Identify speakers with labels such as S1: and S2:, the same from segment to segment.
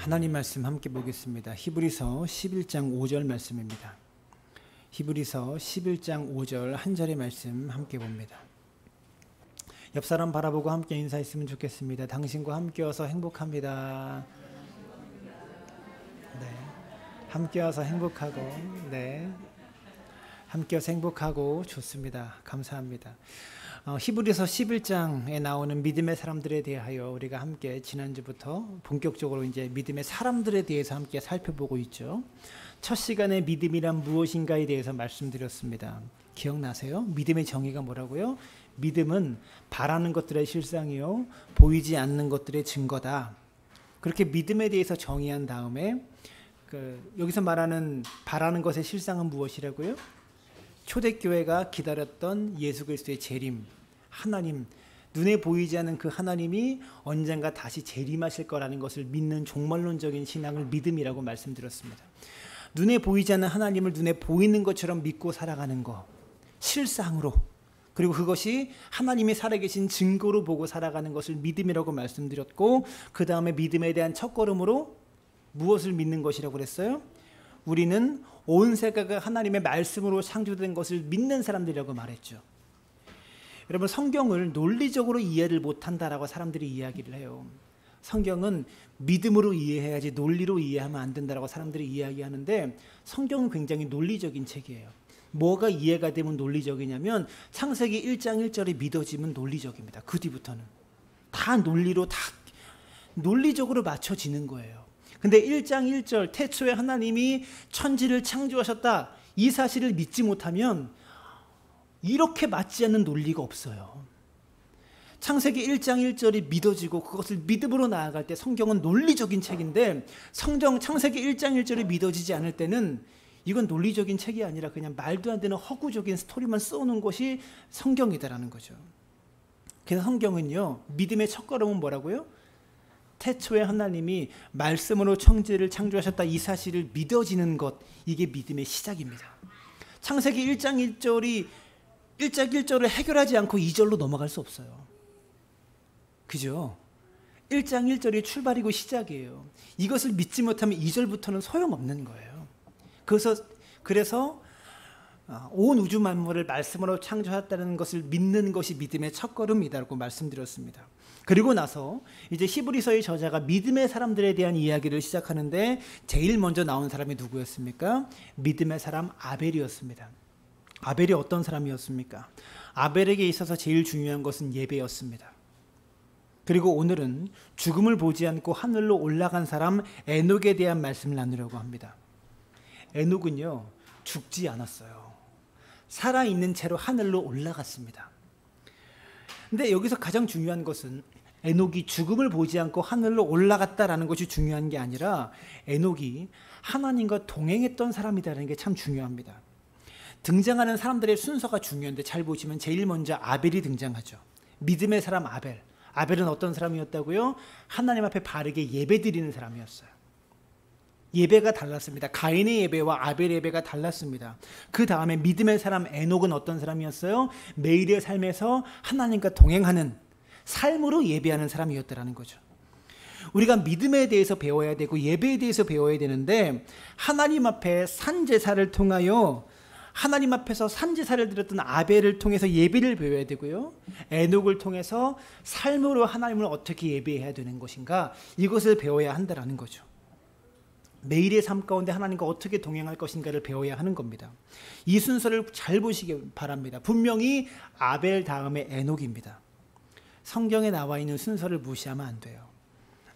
S1: 하나님 말씀 함께 보겠습니다. 히브리서 11장 5절 말씀입니다. 히브리서 11장 5절 한 절의 말씀 함께 봅니다. 옆 사람 바라보고 함께 인사했으면 좋겠습니다. 당신과 함께여서 행복합니다. 네, 함께여서 행복하고, 네, 함께여서 행복하고 좋습니다. 감사합니다. 히브리서 11장에 나오는 믿음의 사람들에 대하여 우리가 함께 지난주부터 본격적으로 이제 믿음의 사람들에 대해서 함께 살펴보고 있죠. 첫 시간에 믿음이란 무엇인가에 대해서 말씀드렸습니다. 기억나세요? 믿음의 정의가 뭐라고요? 믿음은 바라는 것들의 실상이요, 보이지 않는 것들의 증거다. 그렇게 믿음에 대해서 정의한 다음에 여기서 말하는 바라는 것의 실상은 무엇이라고요? 초대교회가 기다렸던 예수 그리스도의 재림, 하나님, 눈에 보이지 않는 그 하나님이 언젠가 다시 재림하실 거라는 것을 믿는 종말론적인 신앙을 믿음이라고 말씀드렸습니다. 눈에 보이지 않는 하나님을 눈에 보이는 것처럼 믿고 살아가는 것, 실상으로, 그리고 그것이 하나님이 살아계신 증거로 보고 살아가는 것을 믿음이라고 말씀드렸고, 그 다음에 믿음에 대한 첫걸음으로 무엇을 믿는 것이라고 그랬어요? 우리는 온 세계가 하나님의 말씀으로 창조된 것을 믿는 사람들이라고 말했죠. 여러분, 성경을 논리적으로 이해를 못한다라고 사람들이 이야기를 해요. 성경은 믿음으로 이해해야지 논리로 이해하면 안 된다라고 사람들이 이야기하는데, 성경은 굉장히 논리적인 책이에요. 뭐가 이해가 되면 논리적이냐면 창세기 1장 1절이 믿어지면 논리적입니다. 그 뒤부터는 다 논리로, 다 논리적으로 맞춰지는 거예요. 근데 1장 1절 태초에 하나님이 천지를 창조하셨다, 이 사실을 믿지 못하면 이렇게 맞지 않는 논리가 없어요. 창세기 1장 1절이 믿어지고 그것을 믿음으로 나아갈 때 성경은 논리적인 책인데, 창세기 1장 1절이 믿어지지 않을 때는 이건 논리적인 책이 아니라 그냥 말도 안 되는 허구적인 스토리만 써오는 것이 성경이다라는 거죠. 그래서 성경은요, 믿음의 첫걸음은 뭐라고요? 태초에 하나님이 말씀으로 천지를 창조하셨다, 이 사실을 믿어지는 것, 이게 믿음의 시작입니다. 창세기 1장 1절을 해결하지 않고 2절로 넘어갈 수 없어요. 그죠? 1장 1절이 출발이고 시작이에요. 이것을 믿지 못하면 2절부터는 소용없는 거예요. 그래서 온 우주 만물을 말씀으로 창조하셨다는 것을 믿는 것이 믿음의 첫걸음이라고 말씀드렸습니다. 그리고 나서 이제 히브리서의 저자가 믿음의 사람들에 대한 이야기를 시작하는데, 제일 먼저 나온 사람이 누구였습니까? 믿음의 사람 아벨이었습니다. 아벨이 어떤 사람이었습니까? 아벨에게 있어서 제일 중요한 것은 예배였습니다. 그리고 오늘은 죽음을 보지 않고 하늘로 올라간 사람 에녹에 대한 말씀을 나누려고 합니다. 에녹은요, 죽지 않았어요. 살아있는 채로 하늘로 올라갔습니다. 근데 여기서 가장 중요한 것은 에녹이 죽음을 보지 않고 하늘로 올라갔다라는 것이 중요한 게 아니라, 에녹이 하나님과 동행했던 사람이라는 게 참 중요합니다. 등장하는 사람들의 순서가 중요한데, 잘 보시면 제일 먼저 아벨이 등장하죠. 믿음의 사람 아벨. 아벨은 어떤 사람이었다고요? 하나님 앞에 바르게 예배드리는 사람이었어요. 예배가 달랐습니다. 가인의 예배와 아벨의 예배가 달랐습니다. 그 다음에 믿음의 사람 에녹은 어떤 사람이었어요? 매일의 삶에서 하나님과 동행하는 삶으로 예배하는 사람이었다라는 거죠. 우리가 믿음에 대해서 배워야 되고 예배에 대해서 배워야 되는데, 하나님 앞에 산제사를 통하여 하나님 앞에서 산제사를 드렸던 아벨을 통해서 예배를 배워야 되고요, 에녹을 통해서 삶으로 하나님을 어떻게 예배해야 되는 것인가, 이것을 배워야 한다라는 거죠. 매일의 삶 가운데 하나님과 어떻게 동행할 것인가를 배워야 하는 겁니다. 이 순서를 잘 보시기 바랍니다. 분명히 아벨 다음에 에녹입니다. 성경에 나와 있는 순서를 무시하면 안 돼요.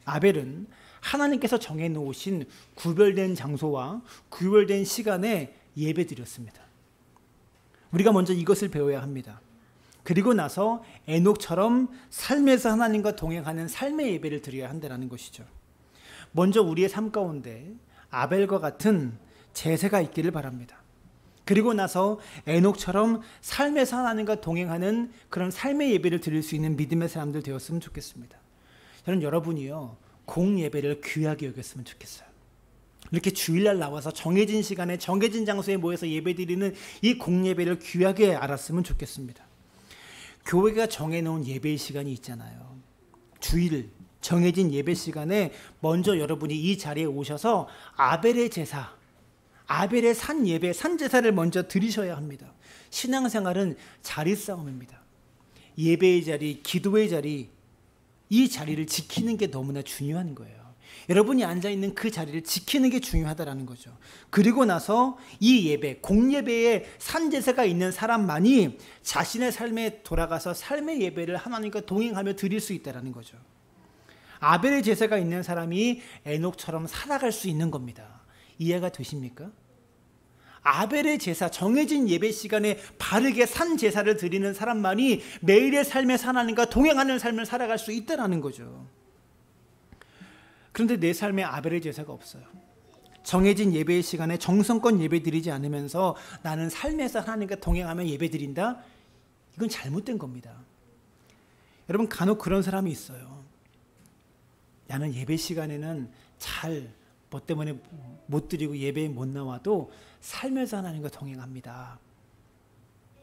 S1: 아벨은 하나님께서 정해놓으신 구별된 장소와 구별된 시간에 예배드렸습니다. 우리가 먼저 이것을 배워야 합니다. 그리고 나서 에녹처럼 삶에서 하나님과 동행하는 삶의 예배를 드려야 한다는 것이죠. 먼저 우리의 삶 가운데 아벨과 같은 제사가 있기를 바랍니다. 그리고 나서 에녹처럼 삶에서 하나님과 동행하는 그런 삶의 예배를 드릴 수 있는 믿음의 사람들 되었으면 좋겠습니다. 저는 여러분이요, 공예배를 귀하게 여겼으면 좋겠어요. 이렇게 주일날 나와서 정해진 시간에 정해진 장소에 모여서 예배드리는 이 공예배를 귀하게 알았으면 좋겠습니다. 교회가 정해놓은 예배의 시간이 있잖아요. 주일 정해진 예배 시간에 먼저 여러분이 이 자리에 오셔서 아벨의 제사, 아벨의 산 예배, 산 제사를 먼저 드리셔야 합니다. 신앙생활은 자리 싸움입니다. 예배의 자리, 기도의 자리, 이 자리를 지키는 게 너무나 중요한 거예요. 여러분이 앉아있는 그 자리를 지키는 게 중요하다는 거죠. 그리고 나서 이 예배, 공예배에 산제사가 있는 사람만이 자신의 삶에 돌아가서 삶의 예배를 하나님과 동행하며 드릴 수 있다는 거죠. 아벨의 제사가 있는 사람이 에녹처럼 살아갈 수 있는 겁니다. 이해가 되십니까? 아벨의 제사, 정해진 예배 시간에 바르게 산 제사를 드리는 사람만이 매일의 삶에 하나님과 동행하는 삶을 살아갈 수 있다는 거죠. 그런데 내 삶에 아벨의 제사가 없어요. 정해진 예배의 시간에 정성껏 예배 드리지 않으면서 나는 삶에서 하나님과 동행하며 예배 드린다? 이건 잘못된 겁니다. 여러분, 간혹 그런 사람이 있어요. 나는 예배 시간에는 뭐 때문에 못 드리고 예배에 못 나와도 삶에서 하나님과 동행합니다.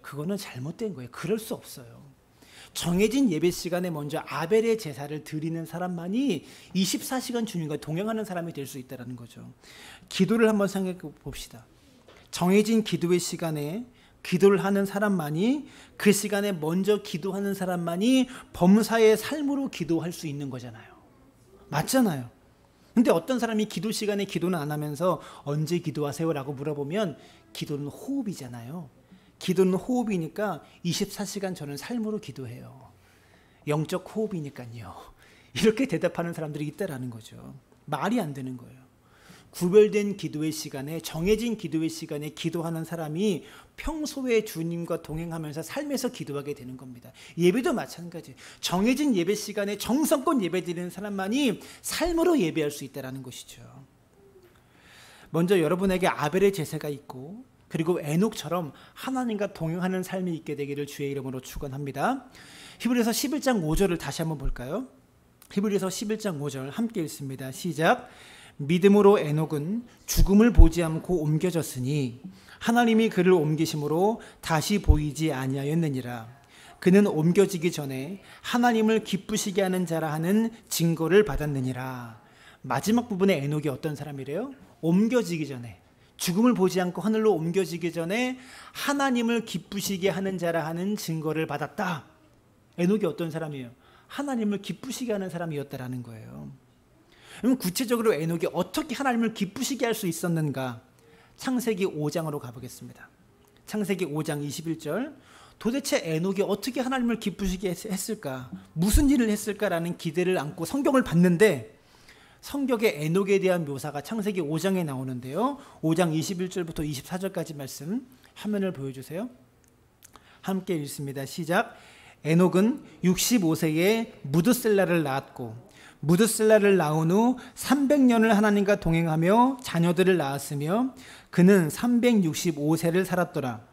S1: 그거는 잘못된 거예요. 그럴 수 없어요. 정해진 예배 시간에 먼저 아벨의 제사를 드리는 사람만이 24시간 주님과 동행하는 사람이 될 수 있다는 거죠. 기도를 한번 생각해 봅시다. 정해진 기도의 시간에 기도를 하는 사람만이, 그 시간에 먼저 기도하는 사람만이 범사의 삶으로 기도할 수 있는 거잖아요. 맞잖아요. 근데 어떤 사람이 기도 시간에 기도는 안 하면서 언제 기도하세요? 라고 물어보면 기도는 호흡이잖아요. 기도는 호흡이니까 24시간 저는 삶으로 기도해요. 영적 호흡이니까요. 이렇게 대답하는 사람들이 있다라는 거죠. 말이 안 되는 거예요. 구별된 기도의 시간에, 정해진 기도의 시간에 기도하는 사람이 평소에 주님과 동행하면서 삶에서 기도하게 되는 겁니다. 예배도 마찬가지. 정해진 예배 시간에 정성껏 예배드리는 사람만이 삶으로 예배할 수 있다는 것이죠. 먼저 여러분에게 아벨의 제사가 있고, 그리고 에녹처럼 하나님과 동행하는 삶이 있게 되기를 주의 이름으로 축원합니다. 히브리서 11장 5절을 다시 한번 볼까요? 히브리서 11장 5절 함께 읽습니다. 시작. 믿음으로 에녹은 죽음을 보지 않고 옮겨졌으니 하나님이 그를 옮기심으로 다시 보이지 아니하였느니라. 그는 옮겨지기 전에 하나님을 기쁘시게 하는 자라 하는 증거를 받았느니라. 마지막 부분에 에녹이 어떤 사람이래요? 옮겨지기 전에, 죽음을 보지 않고 하늘로 옮겨지기 전에 하나님을 기쁘시게 하는 자라 하는 증거를 받았다. 에녹이 어떤 사람이에요? 하나님을 기쁘시게 하는 사람이었다라는 거예요. 그럼 구체적으로 에녹이 어떻게 하나님을 기쁘시게 할 수 있었는가? 창세기 5장으로 가보겠습니다. 창세기 5장 21절. 도대체 에녹이 어떻게 하나님을 기쁘시게 했을까? 무슨 일을 했을까라는 기대를 안고 성경을 봤는데, 성경에 에녹에 대한 묘사가 창세기 5장에 나오는데요. 5장 21절부터 24절까지 말씀 화면을 보여주세요. 함께 읽습니다. 시작. 에녹은 65세에 무드셀라를 낳았고, 무드셀라를 낳은 후 300년을 하나님과 동행하며 자녀들을 낳았으며 그는 365세를 살았더라.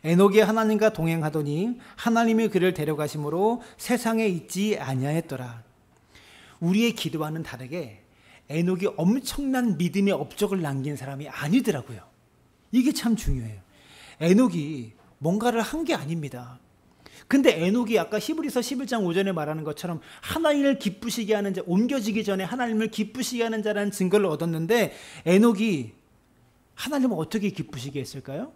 S1: 에녹이 하나님과 동행하더니 하나님이 그를 데려가심으로 세상에 있지 아니하였더라. 우리의 기도와는 다르게 에녹이 엄청난 믿음의 업적을 남긴 사람이 아니더라고요. 이게 참 중요해요. 에녹이 뭔가를 한 게 아닙니다. 근데 에녹이 아까 히브리서 11장 5절에 말하는 것처럼 하나님을 기쁘시게 하는 자, 옮겨지기 전에 하나님을 기쁘시게 하는 자라는 증거를 얻었는데, 에녹이 하나님을 어떻게 기쁘시게 했을까요?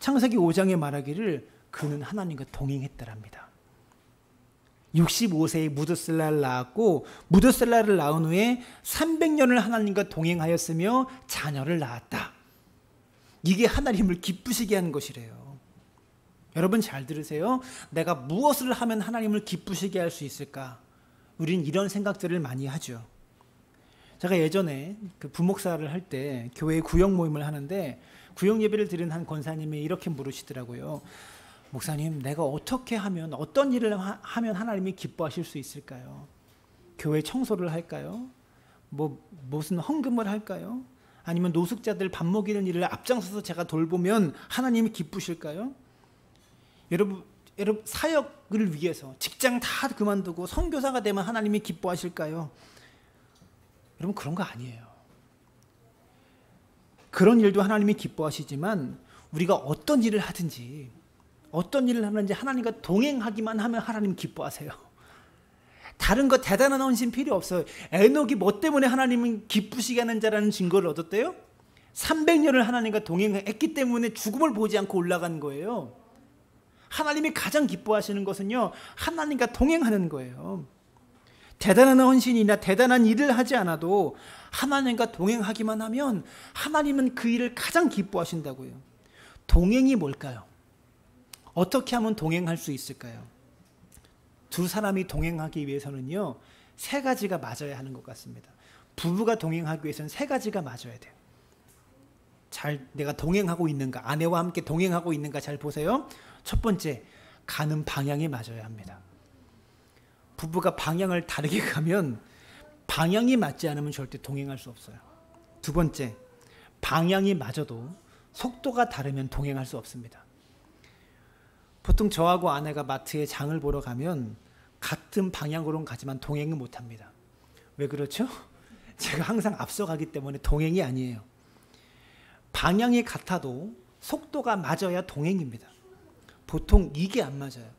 S1: 창세기 5장에 말하기를 그는 하나님과 동행했다랍니다. 65세에 무드셀라를 낳았고, 무드셀라를 낳은 후에 300년을 하나님과 동행하였으며 자녀를 낳았다. 이게 하나님을 기쁘시게 하는 것이래요. 여러분 잘 들으세요. 내가 무엇을 하면 하나님을 기쁘시게 할 수 있을까? 우린 이런 생각들을 많이 하죠. 제가 예전에 그 부목사를 할 때 교회 구역 모임을 하는데, 구역 예배를 드린 한 권사님이 이렇게 물으시더라고요. 목사님, 내가 어떻게 하면, 어떤 일을 하면 하나님이 기뻐하실 수 있을까요? 교회 청소를 할까요? 무슨 헌금을 할까요? 아니면 노숙자들 밥 먹이는 일을 앞장서서 제가 돌보면 하나님이 기쁘실까요? 여러분 사역을 위해서 직장 다 그만두고 선교사가 되면 하나님이 기뻐하실까요? 여러분 그런 거 아니에요. 그런 일도 하나님이 기뻐하시지만 우리가 어떤 일을 하든지, 어떤 일을 하는지 하나님과 동행하기만 하면 하나님 기뻐하세요. 다른 거 대단한 헌신 필요 없어요. 에녹이 뭐 때문에 하나님은 기쁘시게 하는 자라는 증거를 얻었대요? 300년을 하나님과 동행했기 때문에 죽음을 보지 않고 올라간 거예요. 하나님이 가장 기뻐하시는 것은요, 하나님과 동행하는 거예요. 대단한 헌신이나 대단한 일을 하지 않아도 하나님과 동행하기만 하면 하나님은 그 일을 가장 기뻐하신다고요. 동행이 뭘까요? 어떻게 하면 동행할 수 있을까요? 두 사람이 동행하기 위해서는요, 세 가지가 맞아야 하는 것 같습니다. 부부가 동행하기 위해서는 세 가지가 맞아야 돼요. 잘 내가 동행하고 있는가, 아내와 함께 동행하고 있는가 잘 보세요. 첫 번째, 가는 방향이 맞아야 합니다. 부부가 방향을 다르게 가면 방향이 맞지 않으면 절대 동행할 수 없어요. 두 번째, 방향이 맞아도 속도가 다르면 동행할 수 없습니다. 보통 저하고 아내가 마트에 장을 보러 가면 같은 방향으로는 가지만 동행은 못합니다. 왜 그렇죠? 제가 항상 앞서가기 때문에 동행이 아니에요. 방향이 같아도 속도가 맞아야 동행입니다. 보통 이게 안 맞아요.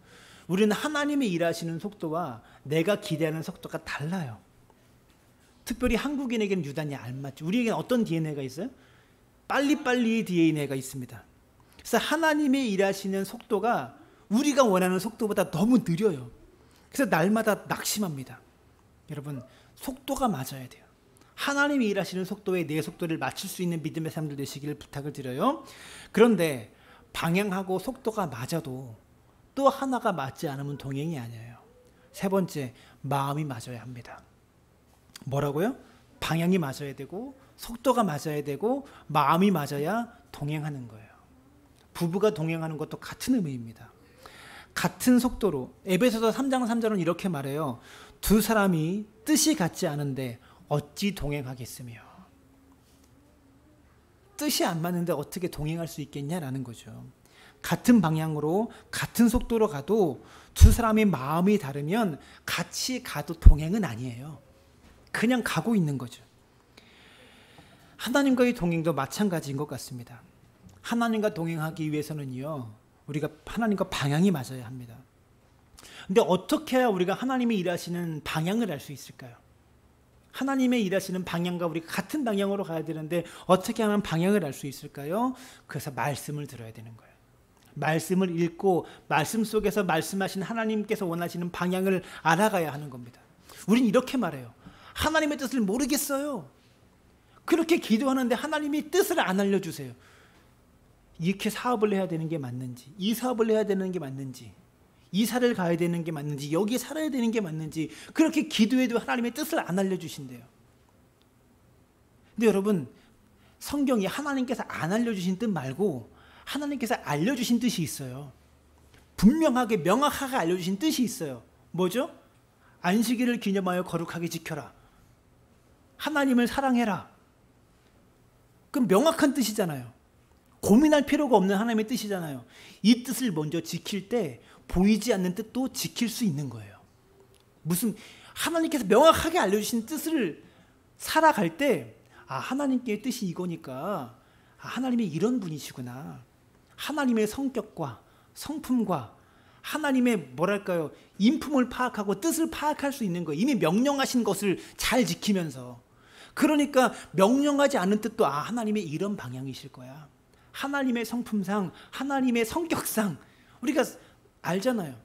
S1: 우리는 하나님이 일하시는 속도와 내가 기대하는 속도가 달라요. 특별히 한국인에게는 유난히 안 맞죠. 우리에게는 어떤 DNA가 있어요? 빨리빨리 DNA가 있습니다. 그래서 하나님이 일하시는 속도가 우리가 원하는 속도보다 너무 느려요. 그래서 날마다 낙심합니다. 여러분, 속도가 맞아야 돼요. 하나님이 일하시는 속도에 내 속도를 맞출 수 있는 믿음의 사람들 되시기를 부탁을 드려요. 그런데 방향하고 속도가 맞아도 또 하나가 맞지 않으면 동행이 아니에요. 세 번째, 마음이 맞아야 합니다. 뭐라고요? 방향이 맞아야 되고 속도가 맞아야 되고 마음이 맞아야 동행하는 거예요. 부부가 동행하는 것도 같은 의미입니다. 같은 속도로, 에베소서 3장 3절은 이렇게 말해요. 두 사람이 뜻이 같지 않은데 어찌 동행하겠으며. 뜻이 안 맞는데 어떻게 동행할 수 있겠냐라는 거죠. 같은 방향으로 같은 속도로 가도 두 사람의 마음이 다르면 같이 가도 동행은 아니에요. 그냥 가고 있는 거죠. 하나님과의 동행도 마찬가지인 것 같습니다. 하나님과 동행하기 위해서는요, 우리가 하나님과 방향이 맞아야 합니다. 근데 어떻게 해야 우리가 하나님이 일하시는 방향을 알 수 있을까요? 하나님의 일하시는 방향과 우리가 같은 방향으로 가야 되는데 어떻게 하면 방향을 알 수 있을까요? 그래서 말씀을 들어야 되는 거예요. 말씀을 읽고 말씀 속에서 말씀하신 하나님께서 원하시는 방향을 알아가야 하는 겁니다. 우린 이렇게 말해요. 하나님의 뜻을 모르겠어요. 그렇게 기도하는데 하나님이 뜻을 안 알려주세요. 이렇게 사업을 해야 되는 게 맞는지, 이 사업을 해야 되는 게 맞는지, 이사를 가야 되는 게 맞는지, 여기 살아야 되는 게 맞는지, 그렇게 기도해도 하나님의 뜻을 안 알려주신대요. 근데 여러분, 성경이 하나님께서 안 알려주신 뜻 말고 하나님께서 알려주신 뜻이 있어요. 분명하게 명확하게 알려주신 뜻이 있어요. 뭐죠? 안식일을 기념하여 거룩하게 지켜라. 하나님을 사랑해라. 그럼 명확한 뜻이잖아요. 고민할 필요가 없는 하나님의 뜻이잖아요. 이 뜻을 먼저 지킬 때 보이지 않는 뜻도 지킬 수 있는 거예요. 무슨 하나님께서 명확하게 알려주신 뜻을 살아갈 때 하나님께 뜻이 이거니까 하나님이 이런 분이시구나. 하나님의 성격과 성품과 하나님의 뭐랄까요, 인품을 파악하고 뜻을 파악할 수 있는 거예요. 이미 명령하신 것을 잘 지키면서. 그러니까 명령하지 않은 뜻도 하나님의 이런 방향이실 거야. 하나님의 성품상, 하나님의 성격상 우리가 알잖아요.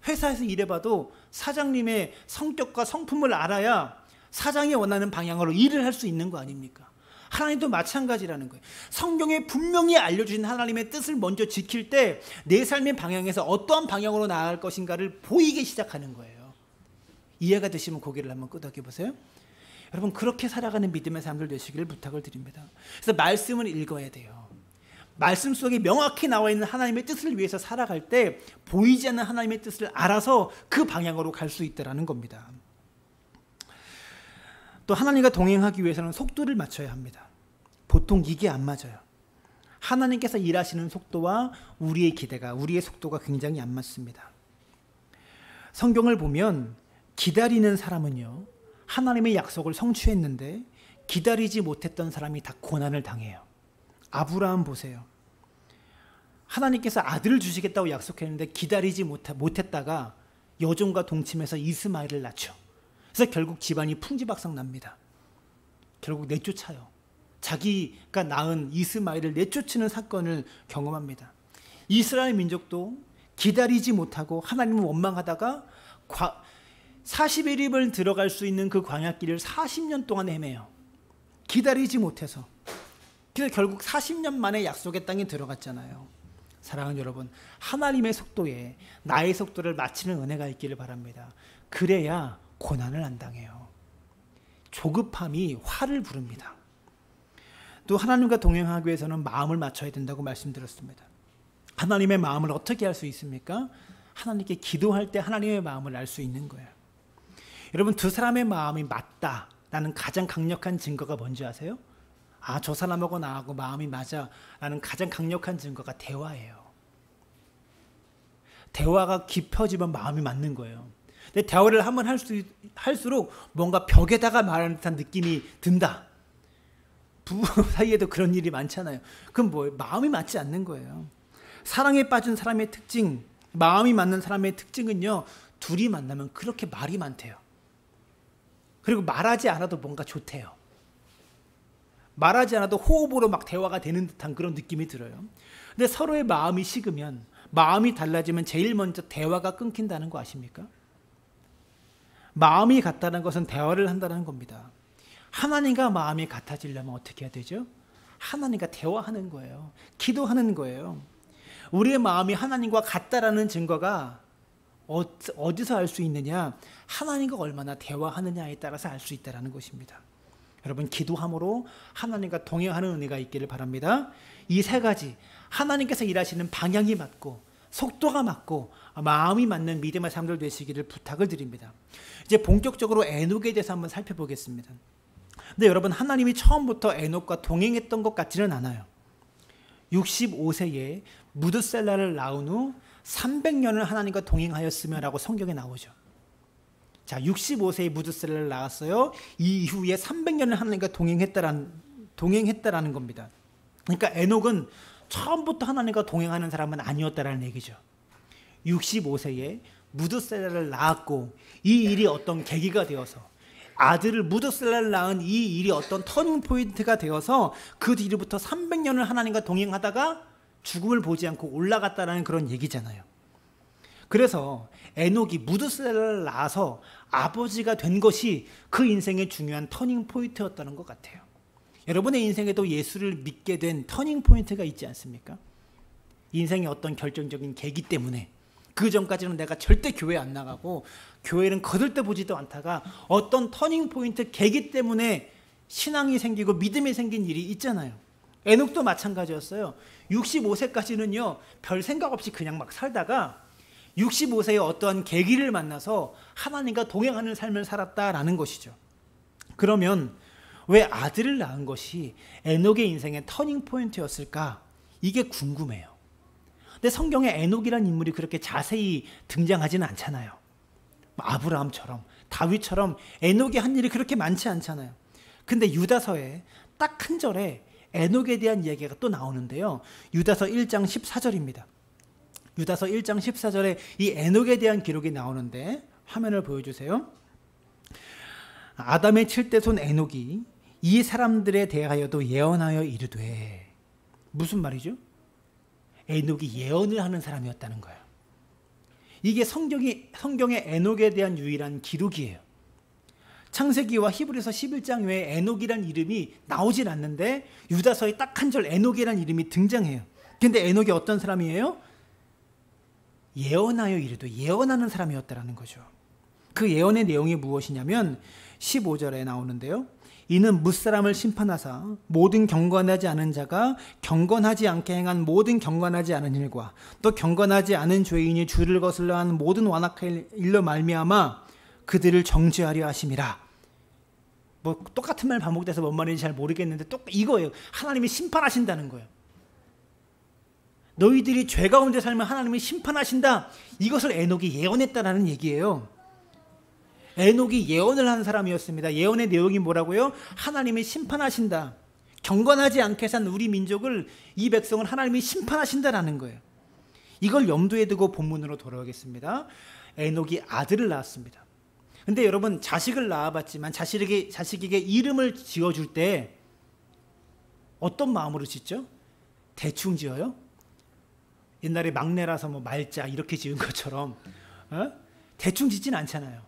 S1: 회사에서 일해봐도 사장님의 성격과 성품을 알아야 사장이 원하는 방향으로 일을 할 수 있는 거 아닙니까? 하나님도 마찬가지라는 거예요. 성경에 분명히 알려주신 하나님의 뜻을 먼저 지킬 때 내 삶의 방향에서 어떠한 방향으로 나아갈 것인가를 보이기 시작하는 거예요. 이해가 되시면 고개를 한번 끄덕여 보세요. 여러분, 그렇게 살아가는 믿음의 사람들 되시기를 부탁을 드립니다. 그래서 말씀을 읽어야 돼요. 말씀 속에 명확히 나와 있는 하나님의 뜻을 위해서 살아갈 때 보이지 않는 하나님의 뜻을 알아서 그 방향으로 갈 수 있다는 겁니다. 또 하나님과 동행하기 위해서는 속도를 맞춰야 합니다. 보통 이게 안 맞아요. 하나님께서 일하시는 속도와 우리의 기대가, 우리의 속도가 굉장히 안 맞습니다. 성경을 보면 기다리는 사람은요, 하나님의 약속을 성취했는데 기다리지 못했던 사람이 다 고난을 당해요. 아브라함 보세요. 하나님께서 아들을 주시겠다고 약속했는데 기다리지 못했다가 여종과 동침해서 이스마엘을 낳죠. 그래서 결국 집안이 풍지박상 납니다. 결국 내쫓아요. 자기가 낳은 이스마엘을 내쫓는 사건을 경험합니다. 이스라엘 민족도 기다리지 못하고 하나님을 원망하다가 40일을 들어갈 수 있는 그 광야길을 40년 동안 헤매요. 기다리지 못해서. 그래서 결국 40년 만에 약속의 땅에 들어갔잖아요. 사랑하는 여러분, 하나님의 속도에 나의 속도를 맞추는 은혜가 있기를 바랍니다. 그래야 고난을 안 당해요. 조급함이 화를 부릅니다. 또 하나님과 동행하기 위해서는 마음을 맞춰야 된다고 말씀드렸습니다. 하나님의 마음을 어떻게 알 수 있습니까? 하나님께 기도할 때 하나님의 마음을 알 수 있는 거예요. 여러분, 두 사람의 마음이 맞다라는 가장 강력한 증거가 뭔지 아세요? 아, 저 사람하고 나하고 마음이 맞아 라는 가장 강력한 증거가 대화예요. 대화가 깊어지면 마음이 맞는 거예요. 근데 대화를 한번 할수록 뭔가 벽에다가 말하는 듯한 느낌이 든다. 부부 사이에도 그런 일이 많잖아요. 그럼 뭐예요? 마음이 맞지 않는 거예요. 사랑에 빠진 사람의 특징, 마음이 맞는 사람의 특징은요, 둘이 만나면 그렇게 말이 많대요. 그리고 말하지 않아도 뭔가 좋대요. 말하지 않아도 호흡으로 막 대화가 되는 듯한 그런 느낌이 들어요. 근데 서로의 마음이 식으면, 마음이 달라지면 제일 먼저 대화가 끊긴다는 거 아십니까? 마음이 같다는 것은 대화를 한다는 겁니다. 하나님과 마음이 같아지려면 어떻게 해야 되죠? 하나님과 대화하는 거예요. 기도하는 거예요. 우리의 마음이 하나님과 같다라는 증거가 어디서 알 수 있느냐? 하나님과 얼마나 대화하느냐에 따라서 알 수 있다는 것입니다. 여러분, 기도함으로 하나님과 동행하는 은혜가 있기를 바랍니다. 이 세 가지, 하나님께서 일하시는 방향이 맞고 속도가 맞고 마음이 맞는 믿음의 삶들 되시기를 부탁을 드립니다. 이제 본격적으로 에녹에 대해서 한번 살펴보겠습니다. 근데 여러분, 하나님이 처음부터 에녹과 동행했던 것 같지는 않아요. 65세에 무드셀라를 낳은 후 300년을 하나님과 동행하였으며 라고 성경에 나오죠. 자, 65세에 무드셀라를 낳았어요. 이 이후에 300년을 하나님과 동행했다라는 겁니다. 그러니까 에녹은 처음부터 하나님과 동행하는 사람은 아니었다라는 얘기죠. 65세에 무드셀라를 낳았고 이 일이 어떤 계기가 되어서 아들을 무드셀라를 낳은 이 일이 어떤 터닝 포인트가 되어서 그 뒤로부터 300년을 하나님과 동행하다가 죽음을 보지 않고 올라갔다라는 그런 얘기잖아요. 그래서 에녹이 무드셀라를 낳아서 아버지가 된 것이 그 인생의 중요한 터닝 포인트였다는 것 같아요. 여러분의 인생에도 예수를 믿게 된 터닝 포인트가 있지 않습니까? 인생의 어떤 결정적인 계기 때문에 그 전까지는 내가 절대 교회 안 나가고 교회는 거들떠보지도 않다가 어떤 터닝 포인트 계기 때문에 신앙이 생기고 믿음이 생긴 일이 있잖아요. 에녹도 마찬가지였어요. 65세까지는요 별 생각 없이 그냥 막 살다가 65세에 어떠한 계기를 만나서 하나님과 동행하는 삶을 살았다라는 것이죠. 그러면 왜 아들을 낳은 것이 에녹의 인생의 터닝 포인트였을까? 이게 궁금해요. 근데 성경에 에녹이라는 인물이 그렇게 자세히 등장하지는 않잖아요. 아브라함처럼 다윗처럼 에녹이 한 일이 그렇게 많지 않잖아요. 근데 유다서에 딱 한 절에 에녹에 대한 이야기가 또 나오는데요. 유다서 1장 14절입니다. 유다서 1장 14절에 이 에녹에 대한 기록이 나오는데 화면을 보여주세요. 아담의 7대 손 에녹이 이 사람들에 대하여도 예언하여 이르되, 무슨 말이죠? 에녹이 예언을 하는 사람이었다는 거예요. 이게 성경의 에녹에 대한 유일한 기록이에요. 창세기와 히브리서 11장 외에 에녹이란 이름이 나오질 않는데 유다서에 딱 한 절 에녹이란 이름이 등장해요. 근데 에녹이 어떤 사람이에요? 예언하여 이르되 예언하는 사람이었다라는 거죠. 그 예언의 내용이 무엇이냐면 15절에 나오는데요. 이는 뭇사람을 심판하사 모든 경건하지 않은 자가 경건하지 않게 행한 모든 경건하지 않은 일과 또 경건하지 않은 죄인이 주를 거슬러 한 모든 완악한 일로 말미암아 그들을 정죄하려 하심이라. 뭐 똑같은 말 반복돼서 뭔 말인지 잘 모르겠는데 또 이거예요. 하나님이 심판하신다는 거예요. 너희들이 죄 가운데 살면 하나님이 심판하신다. 이것을 에녹이 예언했다라는 얘기예요. 에녹이 예언을 한 사람이었습니다. 예언의 내용이 뭐라고요? 하나님이 심판하신다. 경건하지 않게 산 우리 민족을, 이 백성을 하나님이 심판하신다라는 거예요. 이걸 염두에 두고 본문으로 돌아오겠습니다. 에녹이 아들을 낳았습니다. 근데 여러분 자식을 낳아봤지만 자식에게 이름을 지어줄 때 어떤 마음으로 짓죠? 대충 지어요? 옛날에 막내라서 뭐 말자 이렇게 지은 것처럼 대충 짓진 않잖아요.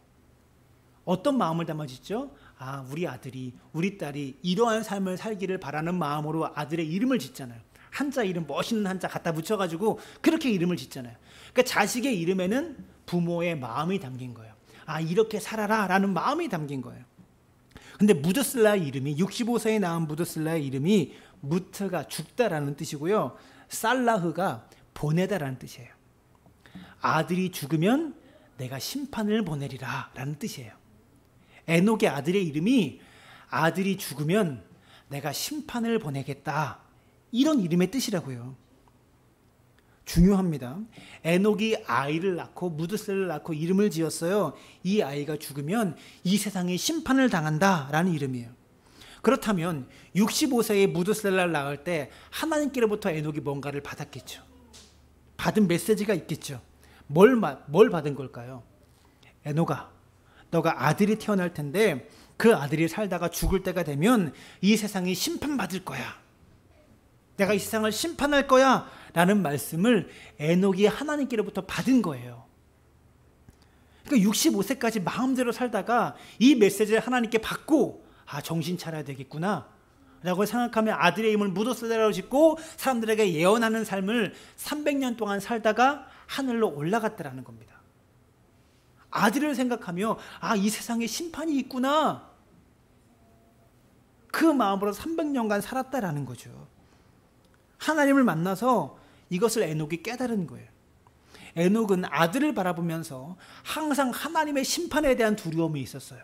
S1: 어떤 마음을 담아 짓죠? 아, 우리 아들이, 우리 딸이 이러한 삶을 살기를 바라는 마음으로 아들의 이름을 짓잖아요. 한자 이름, 멋있는 한자 갖다 붙여가지고 그렇게 이름을 짓잖아요. 그러니까 자식의 이름에는 부모의 마음이 담긴 거예요. 아, 이렇게 살아라 라는 마음이 담긴 거예요. 근데 무드슬라의 이름이, 65세에 낳은 무드슬라의 이름이 무트가 죽다라는 뜻이고요. 살라흐가 보내다라는 뜻이에요. 아들이 죽으면 내가 심판을 보내리라 라는 뜻이에요. 에녹의 아들의 이름이 아들이 죽으면 내가 심판을 보내겠다, 이런 이름의 뜻이라고요. 중요합니다. 에녹이 아이를 낳고 무드셀라를 낳고 이름을 지었어요. 이 아이가 죽으면 이 세상에 심판을 당한다라는 이름이에요. 그렇다면 65세의 무드셀라를 낳을 때 하나님께로부터 에녹이 뭔가를 받았겠죠. 받은 메시지가 있겠죠. 뭘 받은 걸까요? 에녹아, 너가 아들이 태어날 텐데 그 아들이 살다가 죽을 때가 되면 이 세상이 심판받을 거야. 내가 이 세상을 심판할 거야 라는 말씀을 에녹이 하나님께로부터 받은 거예요. 그러니까 65세까지 마음대로 살다가 이 메시지를 하나님께 받고 아, 정신 차려야 되겠구나 라고 생각하며 아들의 이름을 무드셀라로 짓고 사람들에게 예언하는 삶을 300년 동안 살다가 하늘로 올라갔다라는 겁니다. 아들을 생각하며 아, 이 세상에 심판이 있구나, 그 마음으로 300년간 살았다라는 거죠. 하나님을 만나서 이것을 에녹이 깨달은 거예요. 에녹은 아들을 바라보면서 항상 하나님의 심판에 대한 두려움이 있었어요.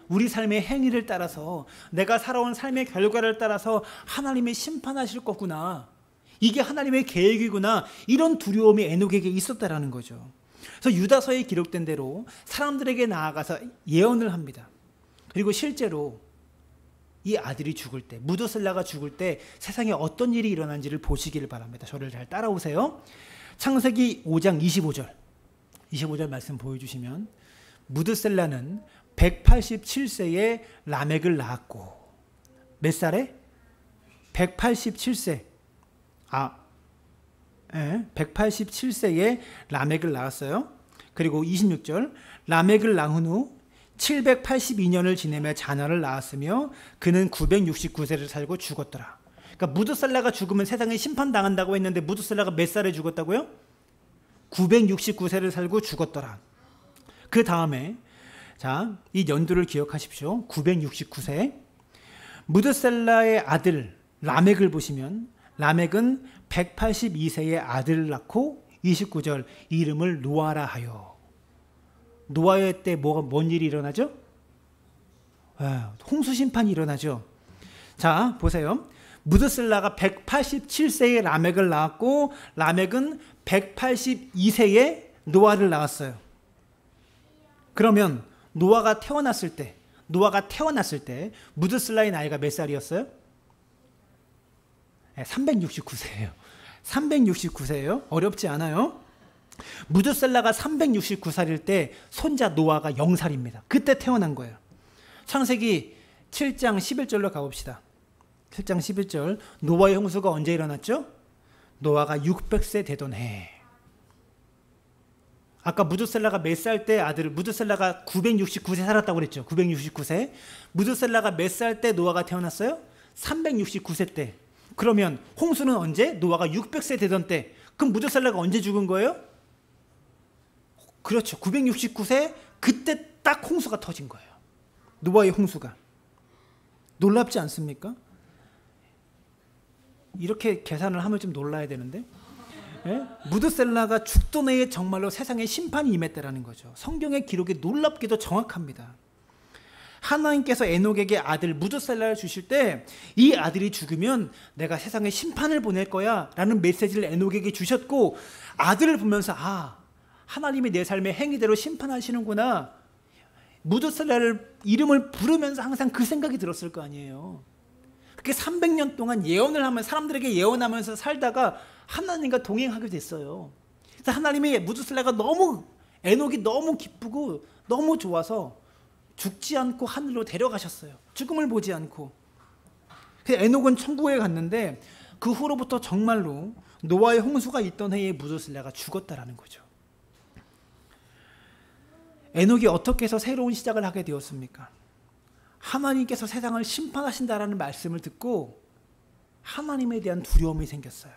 S1: 우리 삶의 행위를 따라서, 내가 살아온 삶의 결과를 따라서 하나님이 심판하실 거구나, 이게 하나님의 계획이구나, 이런 두려움이 에녹에게 있었다라는 거죠. 그래서 유다서에 기록된 대로 사람들에게 나아가서 예언을 합니다. 그리고 실제로 이 아들이 죽을 때, 무드셀라가 죽을 때 세상에 어떤 일이 일어난지를 보시기를 바랍니다. 저를 잘 따라오세요. 창세기 5장 25절 말씀 보여주시면, 무드셀라는 187세에 라멕을 낳았고, 몇 살에? 187세. 187세에 라멕을 낳았어요. 그리고 26절, 라멕을 낳은 후 782년을 지내며 자녀를 낳았으며 그는 969세를 살고 죽었더라. 그러니까 무드셀라가 죽으면 세상에 심판당한다고 했는데 무드셀라가 몇 살에 죽었다고요? 969세를 살고 죽었더라. 그 다음에 자, 이 연도를 기억하십시오. 969세. 무드셀라의 아들 라멕을 보시면 라멕은 182세의 아들을 낳고 29절 이름을 노아라 하여. 노아의 때 뭔 일이 일어나죠? 홍수 심판이 일어나죠. 자, 보세요. 무드셀라가 187세의 라멕을 낳았고 라멕은 182세의 노아를 낳았어요. 그러면 노아가 태어났을 때 무드셀라의 나이가 몇 살이었어요? 369세예요. 369세예요. 어렵지 않아요. 무드셀라가 369살일 때 손자 노아가 0살입니다. 그때 태어난 거예요. 창세기 7장 11절로 가봅시다. 7장 11절. 노아의 홍수가 언제 일어났죠? 노아가 600세 되던 해. 아까 무드셀라가 몇 살 때 아들을, 무드셀라가 969세 살았다고 그랬죠. 969세. 무드셀라가 몇 살 때 노아가 태어났어요? 369세 때. 그러면 홍수는 언제? 노아가 600세 되던 때. 그럼 무드셀라가 언제 죽은 거예요? 그렇죠. 969세 그때 딱 홍수가 터진 거예요. 노아의 홍수가. 놀랍지 않습니까? 이렇게 계산을 하면 좀 놀라야 되는데. 예? 무드셀라가 죽던 해에 정말로 세상에 심판이 임했다라는 거죠. 성경의 기록이 놀랍게도 정확합니다. 하나님께서 에녹에게 아들 무드셀라를 주실 때 이 아들이 죽으면 내가 세상에 심판을 보낼 거야 라는 메시지를 에녹에게 주셨고, 아들을 보면서 아, 하나님이 내 삶의 행위대로 심판하시는구나, 무드셀라를 이름을 부르면서 항상 그 생각이 들었을 거 아니에요. 그렇게 300년 동안 예언을 하면, 사람들에게 예언하면서 살다가 하나님과 동행하게 됐어요. 그래서 하나님이 무드셀라가 너무, 에녹이 너무 기쁘고 너무 좋아서 죽지 않고 하늘로 데려가셨어요. 죽음을 보지 않고. 그래서 에녹은 천국에 갔는데 그 후로부터 정말로 노아의 홍수가 있던 해에 무드셀라가 죽었다라는 거죠. 에녹이 어떻게 해서 새로운 시작을 하게 되었습니까? 하나님께서 세상을 심판하신다라는 말씀을 듣고 하나님에 대한 두려움이 생겼어요.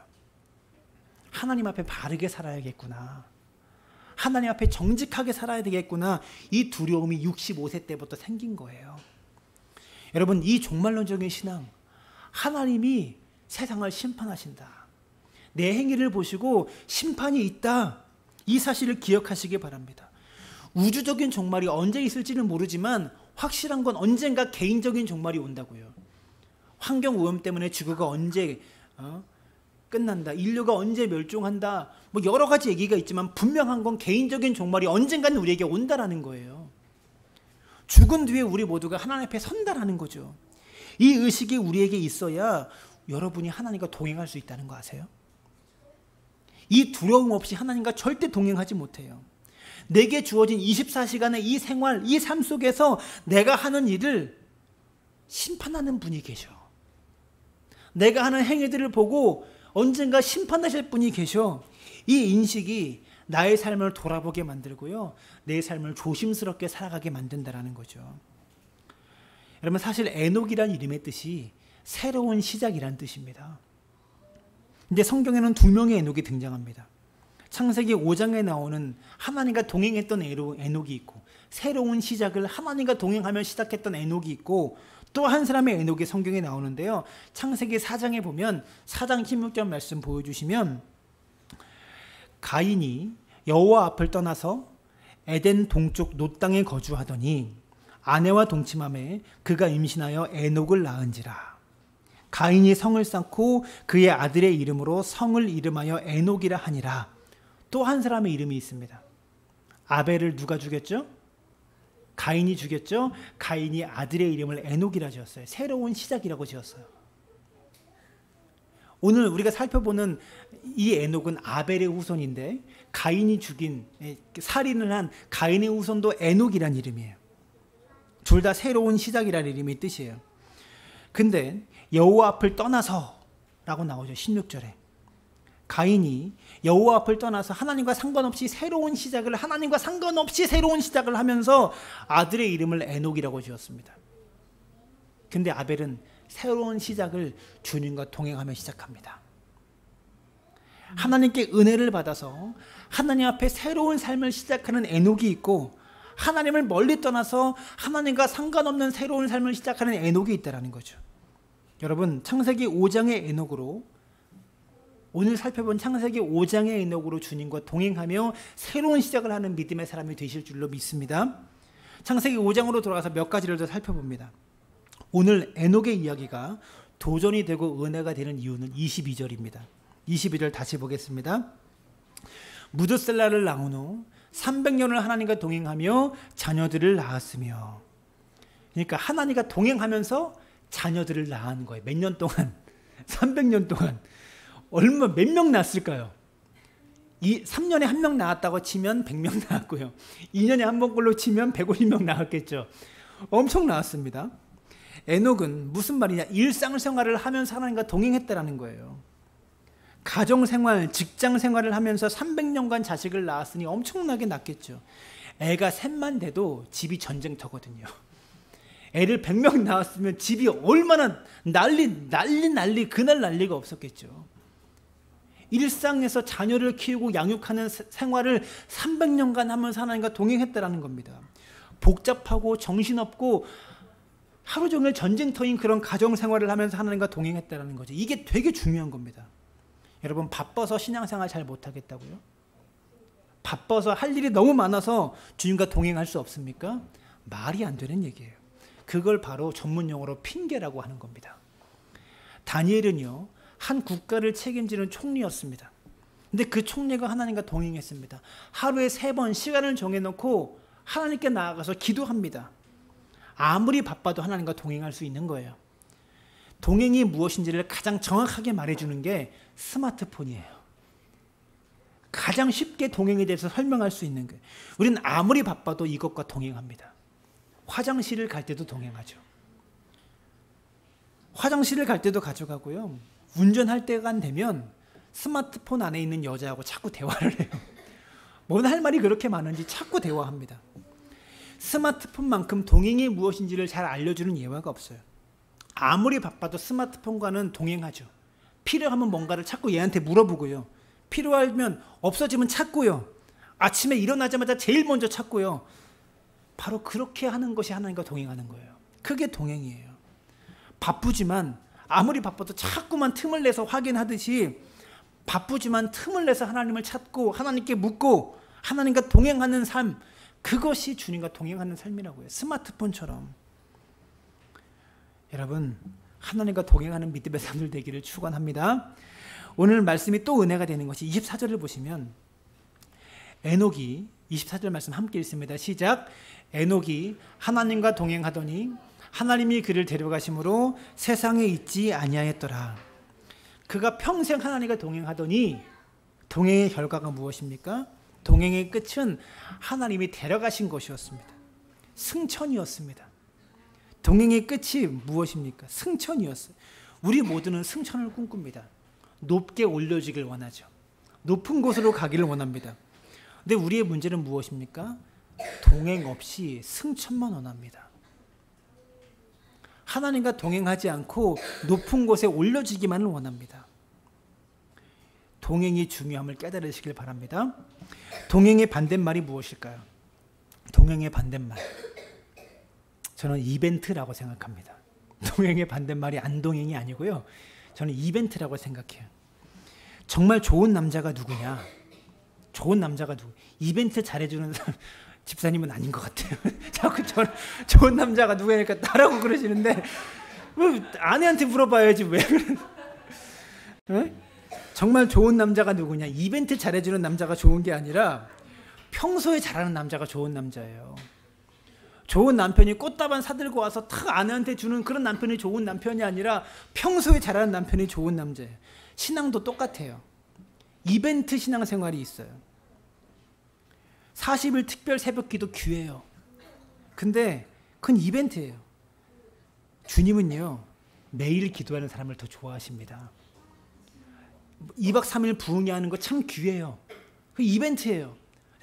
S1: 하나님 앞에 바르게 살아야겠구나. 하나님 앞에 정직하게 살아야 되겠구나. 이 두려움이 65세 때부터 생긴 거예요. 여러분, 이 종말론적인 신앙, 하나님이 세상을 심판하신다, 내 행위를 보시고 심판이 있다, 이 사실을 기억하시기 바랍니다. 우주적인 종말이 언제 있을지는 모르지만 확실한 건 언젠가 개인적인 종말이 온다고요. 환경오염 때문에 지구가 언제 끝난다, 인류가 언제 멸종한다, 뭐 여러 가지 얘기가 있지만 분명한 건 개인적인 종말이 언젠가는 우리에게 온다라는 거예요. 죽은 뒤에 우리 모두가 하나님 앞에 선다라는 거죠. 이 의식이 우리에게 있어야 여러분이 하나님과 동행할 수 있다는 거 아세요? 이 두려움 없이 하나님과 절대 동행하지 못해요. 내게 주어진 24시간의 이 생활, 이 삶 속에서 내가 하는 일을 심판하는 분이 계셔. 내가 하는 행위들을 보고 언젠가 심판하실 분이 계셔. 이 인식이 나의 삶을 돌아보게 만들고요, 내 삶을 조심스럽게 살아가게 만든다는 거죠. 여러분, 사실 에녹이란 이름의 뜻이 새로운 시작이란 뜻입니다. 근데 성경에는 두 명의 에녹이 등장합니다. 창세기 5장에 나오는 하나님과 동행했던 에녹이 있고, 새로운 시작을 하나님과 동행하며 시작했던 에녹이 있고, 또 한 사람의 에녹이 성경에 나오는데요. 창세기 4장에 보면 4장 16절 말씀 보여주시면, 가인이 여호와 앞을 떠나서 에덴 동쪽 놋 땅에 거주하더니 아내와 동침함에 그가 임신하여 에녹을 낳은지라. 가인이 성을 쌓고 그의 아들의 이름으로 성을 이름하여 에녹이라 하니라. 또 한 사람의 이름이 있습니다. 아벨을 누가 죽였죠? 가인이 죽였죠. 가인이 아들의 이름을 에녹이라 지었어요. 새로운 시작이라고 지었어요. 오늘 우리가 살펴보는 이 에녹은 아벨의 후손인데, 가인이 죽인, 살인을 한 가인의 후손도 에녹이란 이름이에요. 둘 다 새로운 시작이라는 이름의 뜻이에요. 근데 여호와 앞을 떠나서 라고 나오죠. 16절에 가인이 여호와 앞을 떠나서 하나님과 상관없이 새로운 시작을, 하나님과 상관없이 새로운 시작을 하면서 아들의 이름을 에녹이라고 지었습니다. 근데 아벨은 새로운 시작을 주님과 동행하며 시작합니다. 하나님께 은혜를 받아서 하나님 앞에 새로운 삶을 시작하는 에녹이 있고, 하나님을 멀리 떠나서 하나님과 상관없는 새로운 삶을 시작하는 에녹이 있다는 거죠. 여러분, 창세기 5장의 에녹으로, 오늘 살펴본 창세기 5장의 에녹으로 주님과 동행하며 새로운 시작을 하는 믿음의 사람이 되실 줄로 믿습니다. 창세기 5장으로 돌아가서 몇 가지를 더 살펴봅니다. 오늘 에녹의 이야기가 도전이 되고 은혜가 되는 이유는 22절입니다. 22절 다시 보겠습니다. 무드셀라를 낳은 후 300년을 하나님과 동행하며 자녀들을 낳았으며. 그러니까 하나님과 동행하면서 자녀들을 낳은 거예요. 몇 년 동안? 300년 동안. 몇 명 낳았을까요? 3년에 한 명 낳았다고 치면 100명 낳았고요. 2년에 한 번꼴로 치면 150명 낳았겠죠. 엄청 낳았습니다. 에녹은 무슨 말이냐? 일상생활을 하면서 하나님과 동행했다라는 거예요. 가정생활, 직장생활을 하면서 300년간 자식을 낳았으니 엄청나게 낳겠죠. 애가 셋만 돼도 집이 전쟁터거든요. 애를 100명 낳았으면 집이 얼마나 난리 그날 난리가 없었겠죠. 일상에서 자녀를 키우고 양육하는 생활을 300년간 하면서 하나님과 동행했다라는 겁니다. 복잡하고 정신없고 하루 종일 전쟁터인 그런 가정생활을 하면서 하나님과 동행했다라는 거죠. 이게 되게 중요한 겁니다. 여러분, 바빠서 신앙생활 잘 못하겠다고요? 바빠서 할 일이 너무 많아서 주님과 동행할 수 없습니까? 말이 안 되는 얘기예요. 그걸 바로 전문용어로 핑계라고 하는 겁니다. 다니엘은요, 한 국가를 책임지는 총리였습니다. 근데 그 총리가 하나님과 동행했습니다. 하루에 3번 시간을 정해놓고 하나님께 나아가서 기도합니다. 아무리 바빠도 하나님과 동행할 수 있는 거예요. 동행이 무엇인지를 가장 정확하게 말해주는 게 스마트폰이에요. 가장 쉽게 동행에 대해서 설명할 수 있는 거예요. 우리는 아무리 바빠도 이것과 동행합니다. 화장실을 갈 때도 동행하죠. 화장실을 갈 때도 가져가고요. 운전할 때가 되면 스마트폰 안에 있는 여자하고 자꾸 대화를 해요. 뭔 할 말이 그렇게 많은지 자꾸 대화합니다. 스마트폰만큼 동행이 무엇인지를 잘 알려주는 예화가 없어요. 아무리 바빠도 스마트폰과는 동행하죠. 필요하면 뭔가를 자꾸 얘한테 물어보고요. 필요하면 없어지면 찾고요. 아침에 일어나자마자 제일 먼저 찾고요. 바로 그렇게 하는 것이 하나님과 동행하는 거예요. 그게 동행이에요. 바쁘지만 아무리 바빠도 자꾸만 틈을 내서 확인하듯이 바쁘지만 틈을 내서 하나님을 찾고 하나님께 묻고 하나님과 동행하는 삶, 그것이 주님과 동행하는 삶이라고요. 스마트폰처럼. 여러분, 하나님과 동행하는 믿음의 사람들 되기를 축원합니다. 오늘 말씀이 또 은혜가 되는 것이 24절을 보시면 에녹이 24절 말씀 함께 읽습니다. 시작. 에녹이 하나님과 동행하더니 하나님이 그를 데려가심으로 세상에 있지 아니하였더라. 그가 평생 하나님과 동행하더니 동행의 결과가 무엇입니까? 동행의 끝은 하나님이 데려가신 것이었습니다. 승천이었습니다. 동행의 끝이 무엇입니까? 승천이었어요. 우리 모두는 승천을 꿈꿉니다. 높게 올려지길 원하죠. 높은 곳으로 가기를 원합니다. 근데 우리의 문제는 무엇입니까? 동행 없이 승천만 원합니다. 하나님과 동행하지 않고 높은 곳에 올려지기만을 원합니다. 동행이 중요함을 깨달으시길 바랍니다. 동행의 반대말이 무엇일까요? 동행의 반대말. 저는 이벤트라고 생각합니다. 동행의 반대말이 안동행이 아니고요. 저는 이벤트라고 생각해요. 정말 좋은 남자가 누구냐? 좋은 남자가 누구? 이벤트 잘해주는 사람, 집사님은 아닌 것 같아요. 자꾸 좋은 남자가 누구냐니까 나라고 그러시는데 왜 아내한테 물어봐야지 왜? 네? 정말 좋은 남자가 누구냐? 이벤트 잘해주는 남자가 좋은 게 아니라 평소에 잘하는 남자가 좋은 남자예요. 좋은 남편이 꽃다발 사들고 와서 탁 아내한테 주는 그런 남편이 좋은 남편이 아니라 평소에 잘하는 남편이 좋은 남자예요. 신앙도 똑같아요. 이벤트 신앙생활이 있어요. 40일 특별 새벽기도 귀해요. 근데 그건 이벤트예요. 주님은요, 매일 기도하는 사람을 더 좋아하십니다. 2박 3일 부흥회하는 거 참 귀해요. 그 이벤트예요.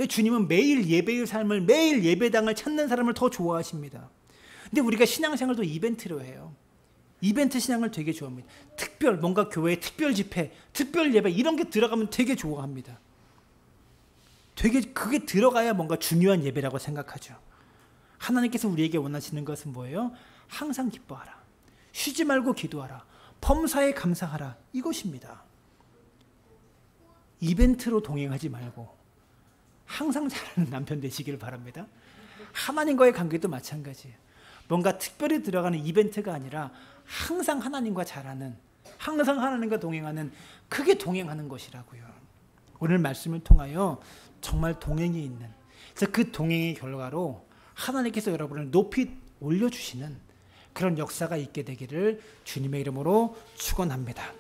S1: 주님은 매일 예배의 삶을, 매일 예배당을 찾는 사람을 더 좋아하십니다. 근데 우리가 신앙생활도 이벤트로 해요. 이벤트 신앙을 되게 좋아합니다. 특별, 뭔가 교회에 특별 집회, 특별 예배 이런 게 들어가면 되게 좋아합니다. 되게 그게 들어가야 뭔가 중요한 예배라고 생각하죠. 하나님께서 우리에게 원하시는 것은 뭐예요? 항상 기뻐하라. 쉬지 말고 기도하라. 범사에 감사하라. 이것입니다. 이벤트로 동행하지 말고 항상 잘하는 남편 되시길 바랍니다. 하나님과의 관계도 마찬가지예요. 뭔가 특별히 들어가는 이벤트가 아니라 항상 하나님과 잘하는, 항상 하나님과 동행하는, 그게 동행하는 것이라고요. 오늘 말씀을 통하여 정말 동행이 있는, 그래서 그 동행의 결과로 하나님께서 여러분을 높이 올려주시는 그런 역사가 있게 되기를 주님의 이름으로 축원합니다.